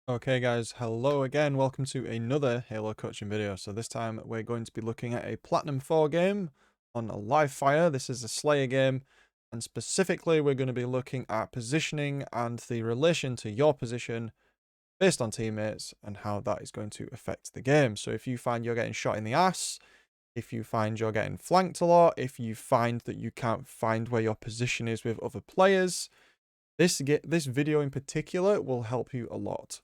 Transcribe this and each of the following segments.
Okay guys, hello again, welcome to another Halo coaching video. So this time we're going to be looking at a Platinum 4 game on Livefire. This is a Slayer game, and specifically we're going to be looking at positioning and the relation to your position based on teammates and how that is going to affect the game. So if you find you're getting shot in the ass, if you find you're getting flanked a lot, if you find that you can't find where your position is with other players, this video in particular will help you a lot.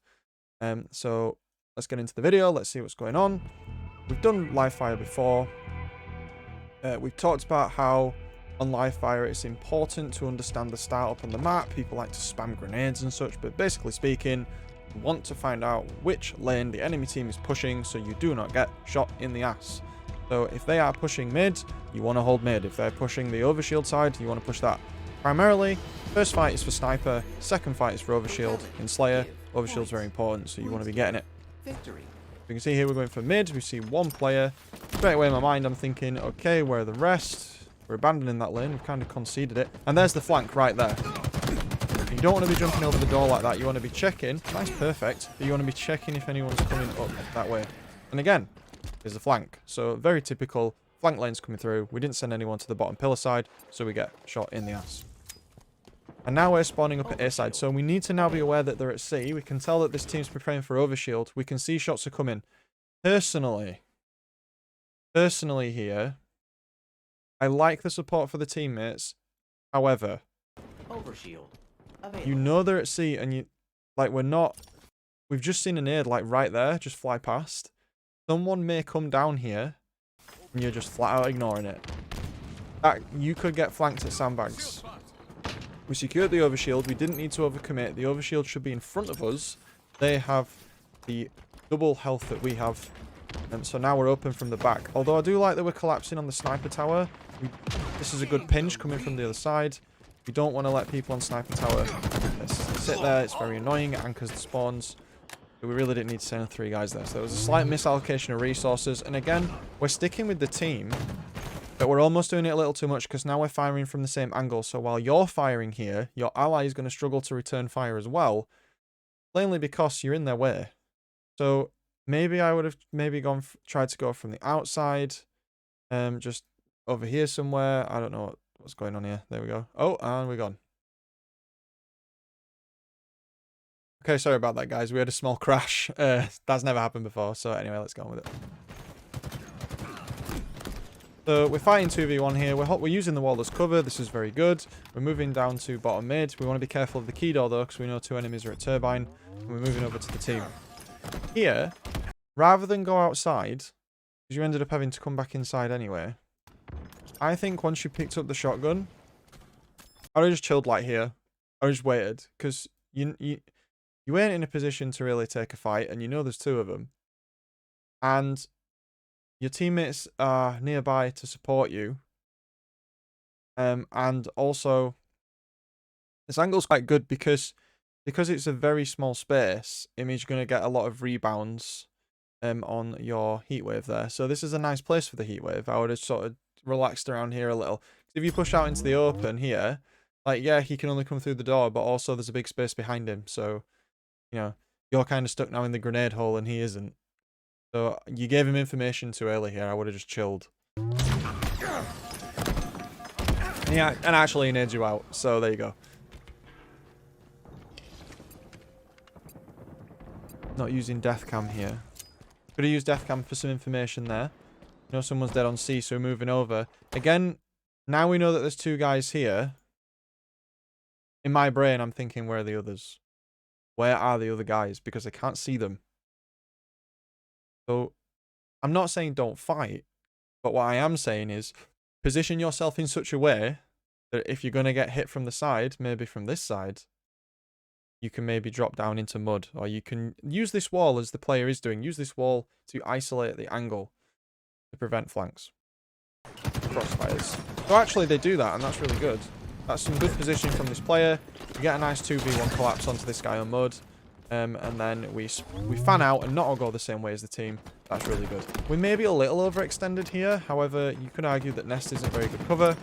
So let's get into the video. Let's see what's going on. We've done Livefire before. We've talked about how on Livefire it's important to understand the startup on the map. People like to spam grenades and such, but basically speaking, you want to find out which lane the enemy team is pushing so you do not get shot in the ass. So if they are pushing mid, you want to hold mid. If they're pushing the overshield side, you want to push that. Primarily, first fight is for sniper, second fight is for overshield. In Slayer, overshield's very important, so you want to be getting it. Victory. You can see here we're going for mid. We see one player. Straight away in my mind, I'm thinking, okay, where are the rest? We're abandoning that lane. We've kind of conceded it. And there's the flank right there. You don't want to be jumping over the door like that. You want to be checking. Nice, perfect. But you want to be checking if anyone's coming up that way. And again, there's the flank. So very typical. Flank lanes coming through. We didn't send anyone to the bottom pillar side, so we get shot in the ass. And now we're spawning up at A side, so we need to now be aware that they're at C. We can tell that this team's preparing for overshield. We can see shots are coming. Personally here, I like the support for the teammates. However, Overshield. Available. you know they're at C, and we've just seen a nade like right there, just fly past. Someone may come down here, and you're just flat out ignoring it. You could get flanked at sandbags. We secured the overshield. We didn't need to overcommit. The overshield should be in front of us. They have the double health that we have. So now we're open from the back. Although I do like that we're collapsing on the sniper tower. This is a good pinch coming from the other side. We don't want to let people on sniper tower sit there. It's very annoying. It anchors the spawns. But we really didn't need to send 3 guys there. So there was a slight misallocation of resources. And again, we're sticking with the team. But we're almost doing it a little too much because now we're firing from the same angle. So while you're firing here, your ally is going to struggle to return fire as well. Plainly because you're in their way. So maybe I would have tried to go from the outside. Just over here somewhere. I don't know what's going on here. There we go. Oh, and we're gone. Okay, sorry about that, guys. We had a small crash. That's never happened before. So anyway, let's go on with it. So we're fighting 2v1 here. We're using the wall as cover. This is very good. We're moving down to bottom mid. We want to be careful of the key door though, because we know 2 enemies are at turbine. And we're moving over to the team. Here, rather than go outside, because you ended up having to come back inside anyway, I think once you picked up the shotgun, I would have just chilled like here. I would have just waited, because you ain't in a position to really take a fight, and you know there's 2 of them. And your teammates are nearby to support you. And also, this angle's quite good because it's a very small space. It means you're going to get a lot of rebounds on your heatwave there. So this is a nice place for the heatwave. I would have sort of relaxed around here a little. If you push out into the open here, like, yeah, he can only come through the door, but also there's a big space behind him. So, you know, you're kind of stuck now in the grenade hole and he isn't. So you gave him information too early here. I would have just chilled. Yeah, and actually he nades you out. So there you go. Not using death cam here. Could have used death cam for some information there. You know someone's dead on C, so we're moving over. Again, now we know that there's 2 guys here. In my brain, I'm thinking, where are the others? Where are the other guys? Because I can't see them. So, I'm not saying don't fight, but what I am saying is position yourself in such a way that if you're going to get hit from the side, maybe from this side, you can maybe drop down into mud, or you can use this wall as the player is doing. Use this wall to isolate the angle to prevent flanks. Crossfires. So actually they do that, and that's really good. That's some good positioning from this player. You get a nice 2v1 collapse onto this guy on mud. And then we fan out and not all go the same way as the team. That's really good. We may be a little overextended here. However, you could argue that Nest isn't very good cover.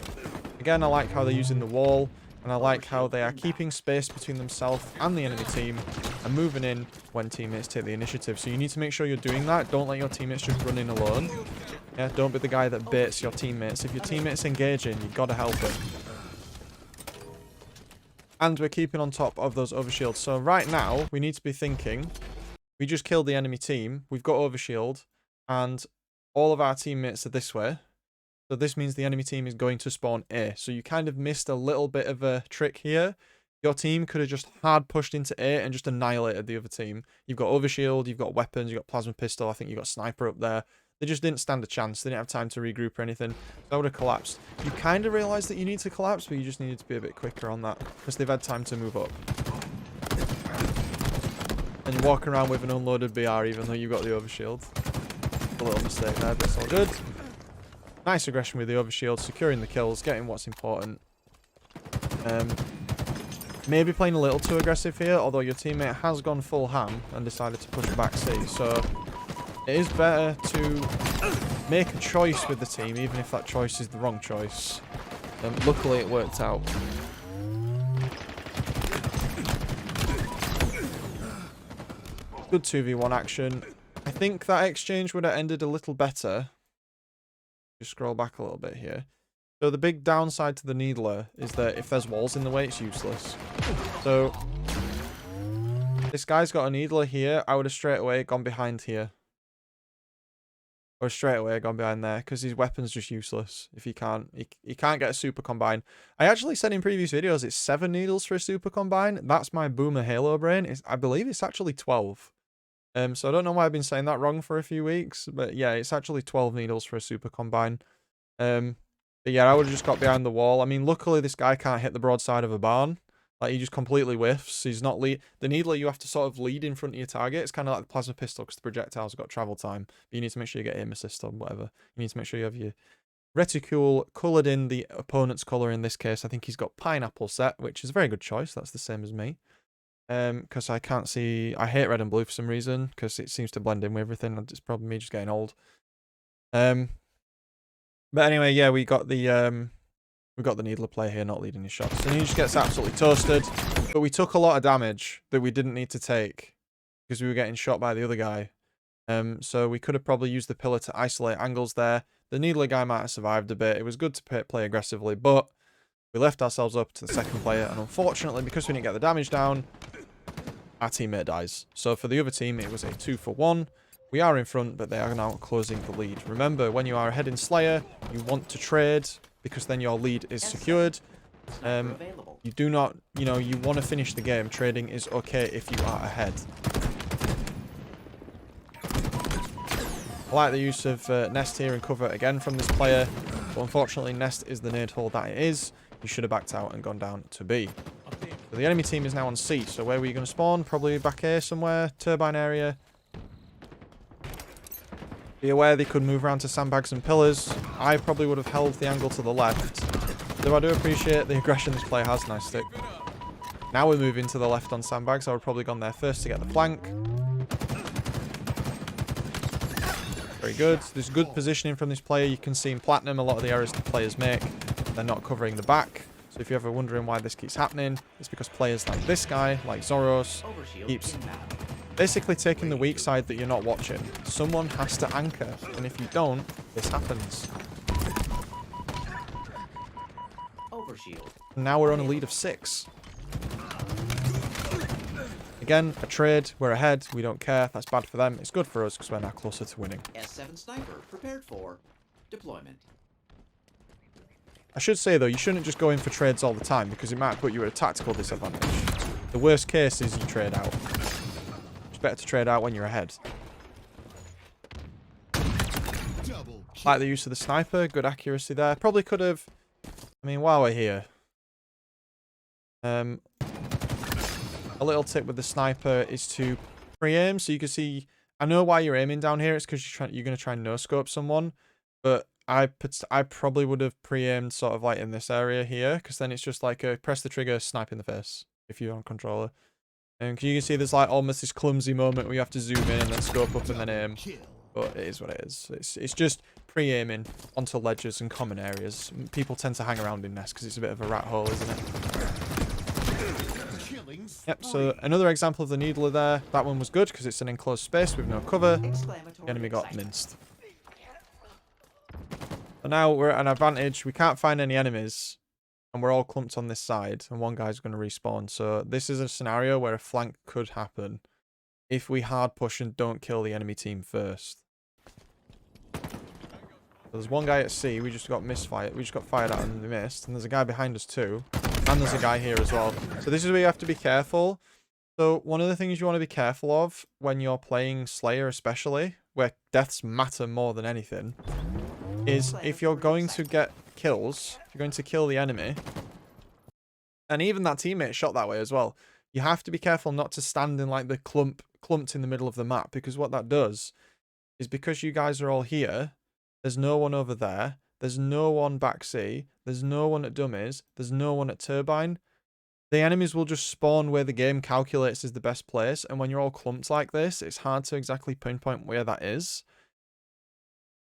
Again, I like how they're using the wall. And I like how they are keeping space between themselves and the enemy team and moving in when teammates take the initiative. So you need to make sure you're doing that. Don't let your teammates just run in alone. Yeah, don't be the guy that baits your teammates. If your teammates engaging, you've got to help them. And we're keeping on top of those overshields. So right now, we need to be thinking, we just killed the enemy team. We've got overshield. And all of our teammates are this way. So this means the enemy team is going to spawn A. So you kind of missed a little bit of a trick here. Your team could have just hard pushed into A and just annihilated the other team. You've got overshield, you've got weapons, you've got plasma pistol. I think you've got sniper up there. They just didn't stand a chance. They didn't have time to regroup or anything. So I would have collapsed. You kind of realize that you need to collapse, but you just needed to be a bit quicker on that because they've had time to move up. And you're walking around with an unloaded BR even though you've got the overshield. A little mistake there, but it's all good. Nice aggression with the overshield, securing the kills, getting what's important. Maybe playing a little too aggressive here, although your teammate has gone full ham and decided to push back C. So it is better to make a choice with the team, even if that choice is the wrong choice. Luckily, it worked out. Good 2v1 action. I think that exchange would have ended a little better. Just scroll back a little bit here. So the big downside to the needler is that if there's walls in the way, it's useless. So this guy's got a needler here. I would have straight away gone behind here. Or straight away gone behind there because his weapon's just useless. If he can't get a super combine. I actually said in previous videos it's 7 needles for a super combine. That's my boomer Halo brain. I believe it's actually 12. So I don't know why I've been saying that wrong for a few weeks, but yeah, it's actually 12 needles for a super combine. But yeah, I would have just got behind the wall. I mean, luckily this guy can't hit the broadside of a barn. Like, he just completely whiffs. He's not lead. The needler, you have to sort of lead in front of your target. It's kind of like the plasma pistol because the projectiles have got travel time. But you need to make sure you get aim assist or whatever. You need to make sure you have your reticule coloured in the opponent's colour. In this case, I think he's got pineapple set, which is a very good choice. That's the same as me. Because I can't see. I hate red and blue for some reason because it seems to blend in with everything. It's probably me just getting old. But anyway, yeah, we got the needler player here not leading his shots, and he just gets absolutely toasted. But we took a lot of damage that we didn't need to take because we were getting shot by the other guy. So we could have probably used the pillar to isolate angles there. The needler guy might have survived a bit. It was good to play aggressively, but we left ourselves up to the second player, and unfortunately, because we didn't get the damage down, our teammate dies. So for the other team, it was a 2-for-1. We are in front, but they are now closing the lead. Remember, when you are ahead in Slayer, you want to trade, because then your lead is secured. You do not, you want to finish the game. Trading is okay if you are ahead. I like the use of Nest here and cover again from this player, but unfortunately, Nest is the nade hole that it is. You should have backed out and gone down to B. So the enemy team is now on C. So where were you going to spawn? Probably back here somewhere. Turbine area. Be aware they could move around to sandbags and pillars. I probably would have held the angle to the left. Though I do appreciate the aggression this player has. Nice stick. Now we're moving to the left on sandbags. I would have probably gone there first to get the flank. Very good. There's good positioning from this player. You can see in Platinum a lot of the errors the players make. They're not covering the back. So if you're ever wondering why this keeps happening, it's because players like this guy, like Zoros, keeps basically taking the weak side that you're not watching. Someone has to anchor, and if you don't, this happens. And now we're on a lead of 6. Again, a trade, we're ahead, we don't care, that's bad for them, it's good for us because we're now closer to winning. S7 sniper prepared for deployment. I should say though, you shouldn't just go in for trades all the time because it might put you at a tactical disadvantage. The worst case is you trade out. It's better to trade out when you're ahead. Like the use of the sniper, good accuracy there. Probably could have, I mean, while we're here. A little tip with the sniper is to pre-aim, so you can see. I know why you're aiming down here. It's because you're going to try and no-scope someone. But I probably would have pre-aimed sort of like in this area here, because then it's just like a press the trigger, snipe in the face if you're on controller. And you can see there's like almost this clumsy moment where you have to zoom in and then scope up and then aim. But it is what it is. It's just pre-aiming onto ledges and common areas. People tend to hang around in nests because it's a bit of a rat hole, isn't it? Yep, so another example of the needler there. That one was good because it's an enclosed space with no cover. The enemy got minced. So now we're at an advantage. We can't find any enemies. And we're all clumped on this side. And one guy's going to respawn. So this is a scenario where a flank could happen if we hard push and don't kill the enemy team first. So there's one guy at C. We just got misfired. We just got fired at and missed. And there's a guy behind us too. And there's a guy here as well. So this is where you have to be careful. So one of the things you want to be careful of when you're playing Slayer especially, where deaths matter more than anything, is if you're going to get kills, if you're going to kill the enemy, and even that teammate shot that way as well, you have to be careful not to stand in like the clumped in the middle of the map, because what that does is because you guys are all here, there's no one over there, there's no one back C, there's no one at dummies, there's no one at turbine. The enemies will just spawn where the game calculates is the best place, and when you're all clumped like this, it's hard to exactly pinpoint where that is.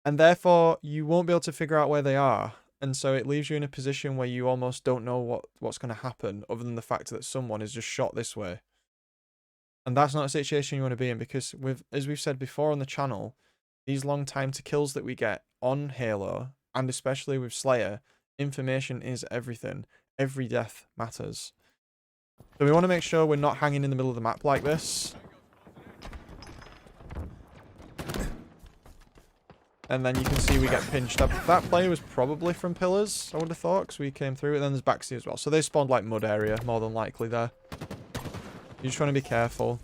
And therefore, you won't be able to figure out where they are. And so it leaves you in a position where you almost don't know what's going to happen, other than the fact that someone is just shot this way. And that's not a situation you want to be in, because as we've said before on the channel, these long time to kills that we get on Halo, and especially with Slayer, information is everything. Every death matters. So we want to make sure we're not hanging in the middle of the map like this. And then you can see we get pinched up. That player was probably from pillars, I would have thought, because we came through. And then there's backseat as well. So they spawned like mud area, more than likely there. You just want to be careful.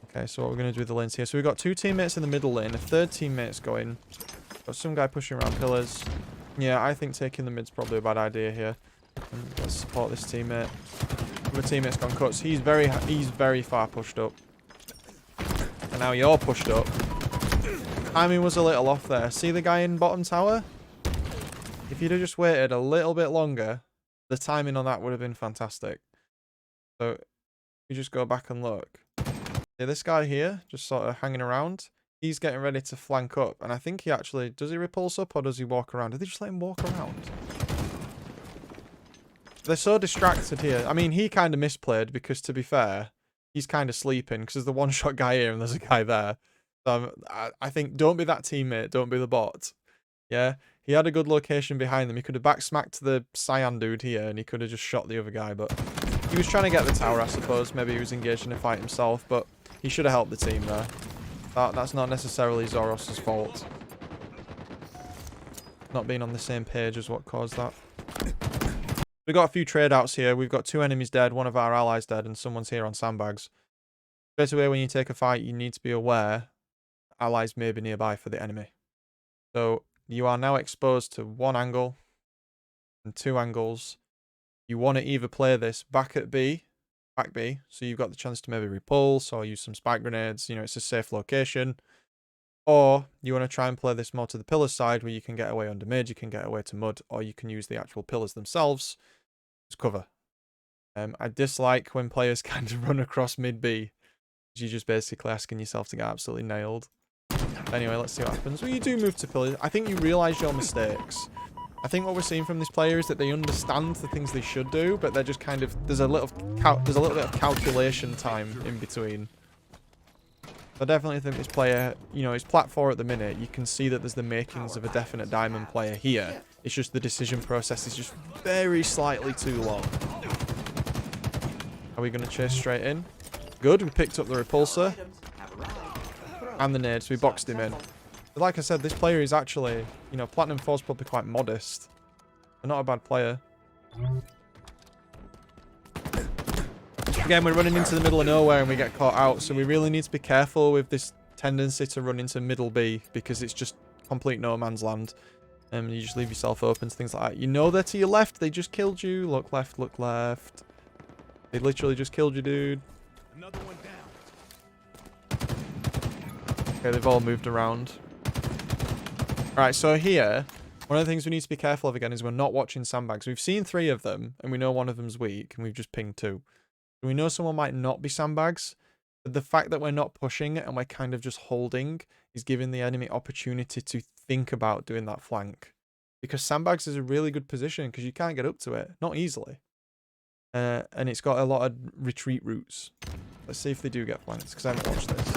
Okay, so what we're going to do with the lanes here. So we've got two teammates in the middle lane. A third teammate's going. Got some guy pushing around pillars. Yeah, I think taking the mid's probably a bad idea here. And let's support this teammate. The teammate's gone cuts. He's very far pushed up. And now you're pushed up. Timing was a little off there. See the guy in bottom tower? If you'd have just waited a little bit longer, the timing on that would have been fantastic. So, you just go back and look. See this guy here, just sort of hanging around? He's getting ready to flank up. And I think he actually... Does he repulse up or does he walk around? Did they just let him walk around? They're so distracted here. I mean, he kind of misplayed because, to be fair, he's kind of sleeping because there's the one-shot guy here and there's a guy there. So I think don't be that teammate, don't be the bot. Yeah, he had a good location behind them. He could have backsmacked the Cyan dude here and he could have just shot the other guy, but he was trying to get the tower, I suppose. Maybe he was engaged in a fight himself, but he should have helped the team there. That's not necessarily Zoros's fault. Not being on the same page is what caused that. We've got a few trade outs here. We've got two enemies dead, one of our allies dead, and someone's here on sandbags. Straight away, when you take a fight, you need to be aware allies may be nearby for the enemy. So you are now exposed to one angle and two angles. You want to either play this back B, so you've got the chance to maybe repulse or use some spike grenades. You know, it's a safe location. Or you want to try and play this more to the pillar side where you can get away under mid, you can get away to mud, or you can use the actual pillars themselves as cover. I dislike when players kind of run across mid B. You're just basically asking yourself to get absolutely nailed. Anyway, let's see what happens. Well, you do move to pillars. I think you realise your mistakes. I think what we're seeing from this player is that they understand the things they should do, but they're just kind of... There's a little bit of calculation time in between. I definitely think this player, you know, he's Plat 4 at the minute. You can see that there's the makings of a definite diamond player here. It's just the decision process is just very slightly too long. Are we going to chase straight in? Good, we picked up the repulsor. And the nades, we boxed him in. But like I said, this player is actually, you know, Platinum 4's probably quite modest. They're not a bad player. Again, we're running into the middle of nowhere and we get caught out, so we really need to be careful with this tendency to run into middle B, because it's just complete no man's land. You just leave yourself open to things like that. You know they're to your left, they just killed you. Look left, look left. They literally just killed you, dude. Another one down. Okay, they've all moved around. Alright, so here, one of the things we need to be careful of again is we're not watching sandbags. We've seen 3 of them, and we know one of them's weak, and we've just pinged 2. We know someone might not be sandbags, but the fact that we're not pushing and we're kind of just holding is giving the enemy opportunity to think about doing that flank. Because sandbags is a really good position because you can't get up to it. Not easily. And it's got a lot of retreat routes. Let's see if they do get flanked, because I haven't watched this.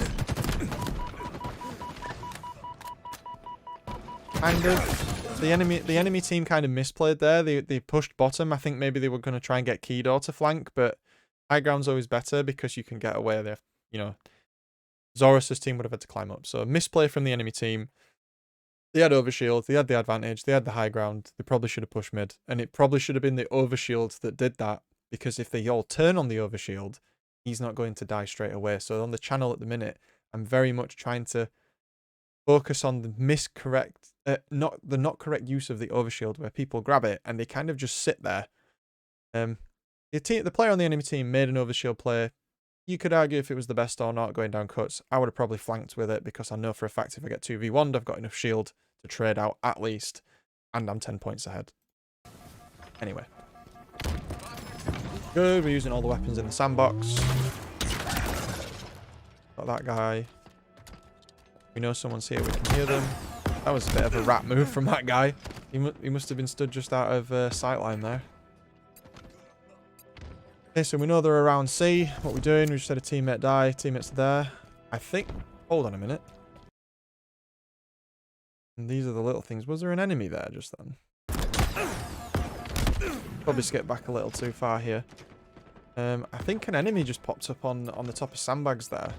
Kind of. The enemy team kind of misplayed there. They pushed bottom. I think maybe they were going to try and get Keydor to flank, but high ground's always better because you can get away there. You know, Zorus's team would have had to climb up. So misplay from the enemy team. They had overshield. They had the advantage. They had the high ground. They probably should have pushed mid. And it probably should have been the overshield that did that, because if they all turn on the overshield, he's not going to die straight away. So on the channel at the minute, I'm very much trying to focus on the not correct use of the overshield, where people grab it and they kind of just sit there. The player on the enemy team made an overshield play. You could argue if it was the best or not going down cuts. I would have probably flanked with it, because I know for a fact if I get 2v1'd, I've got enough shield to trade out at least, and I'm 10 points ahead. Anyway. Good, we're using all the weapons in the sandbox. Got that guy. We know someone's here, we can hear them. That was a bit of a rat move from that guy. He must have been stood just out of sightline there. Okay, so we know they're around C. What we're doing, we just had a teammate die. Teammates there. I think... Hold on a minute. And these are the little things. Was there an enemy there just then? Probably skip back a little too far here. I think an enemy just popped up on the top of sandbags there.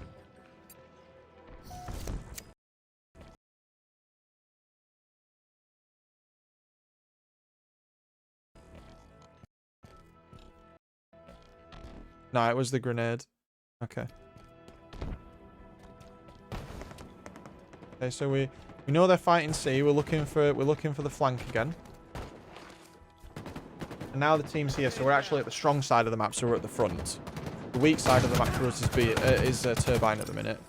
No, it was the grenade. Okay. Okay, so we know they're fighting C. We're looking for the flank again. And now the team's here, so we're actually at the strong side of the map, so we're at the front. The weak side of the map for us is Turbine at the minute.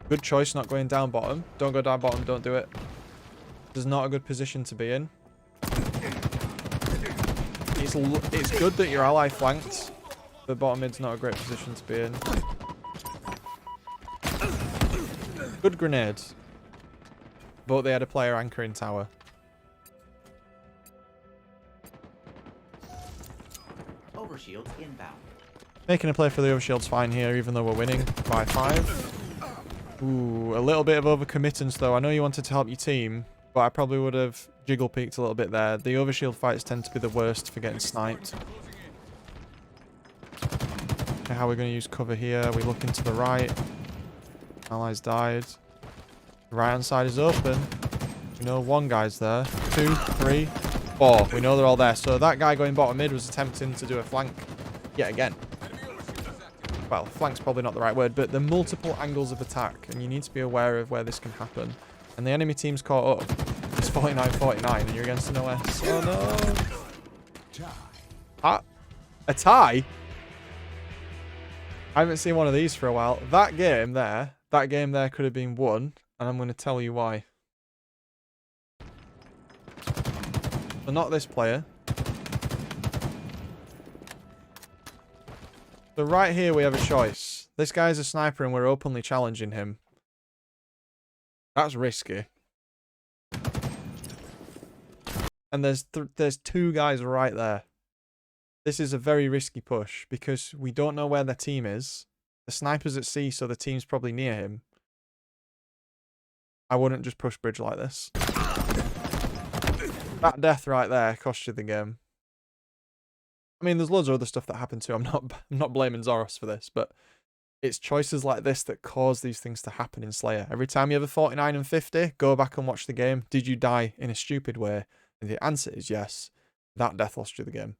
Good choice not going down bottom. Don't go down bottom, don't do it. This is not a good position to be in. It's good that your ally flanked. The bottom mid's not a great position to be in. Good grenade. But they had a player anchoring tower. Overshield inbound. Making a play for the overshield's fine here, even though we're winning by 5. Ooh, a little bit of overcommittance though. I know you wanted to help your team, but I probably would have jiggle peeked a little bit there. The overshield fights tend to be the worst for getting sniped. Okay, how are we going to use cover here? We look into the right. Allies died. The right hand side is open. We know one guy's there. 2, 3, 4. We know they're all there. So that guy going bottom mid was attempting to do a flank yet again. Well, flank's probably not the right word, but the multiple angles of attack, and you need to be aware of where this can happen. And the enemy team's caught up. It's 49-49, and you're against an OS. Oh no! A tie? I haven't seen one of these for a while. That game there could have been won, and I'm going to tell you why. So not this player. So right here we have a choice. This guy's a sniper and we're openly challenging him. That's risky. And there's 2 guys right there. This is a very risky push because we don't know where their team is. The sniper's at C, so the team's probably near him. I wouldn't just push bridge like this. That death right there cost you the game. I mean, there's loads of other stuff that happened too. I'm not blaming Zoros for this, but it's choices like this that cause these things to happen in Slayer. Every time you have a 49 and 50, go back and watch the game. Did you die in a stupid way? And the answer is yes. That death lost you the game.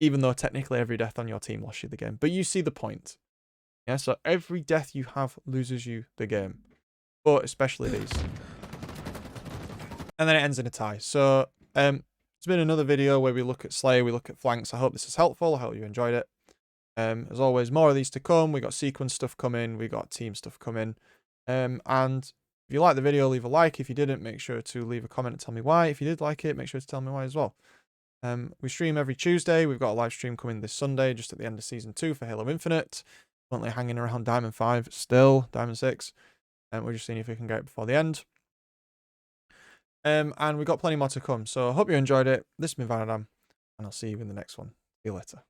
Even though technically every death on your team lost you the game. But you see the point. Yeah, so every death you have loses you the game. But especially these. And then it ends in a tie. So, it's been another video where we look at Slayer, we look at flanks. I hope this is helpful. I hope you enjoyed it. As always, more of these to come. We got sequence stuff coming. We got team stuff coming. And if you liked the video, leave a like. If you didn't, make sure to leave a comment and tell me why. If you did like it, make sure to tell me why as well. We stream every Tuesday. We've got a live stream coming this Sunday, just at the end of Season 2 for Halo Infinite. Currently hanging around Diamond 5, still Diamond 6. We're just seeing if we can get it before the end. And we've got plenty more to come. So I hope you enjoyed it. This has been Vanadam, and I'll see you in the next one. you later.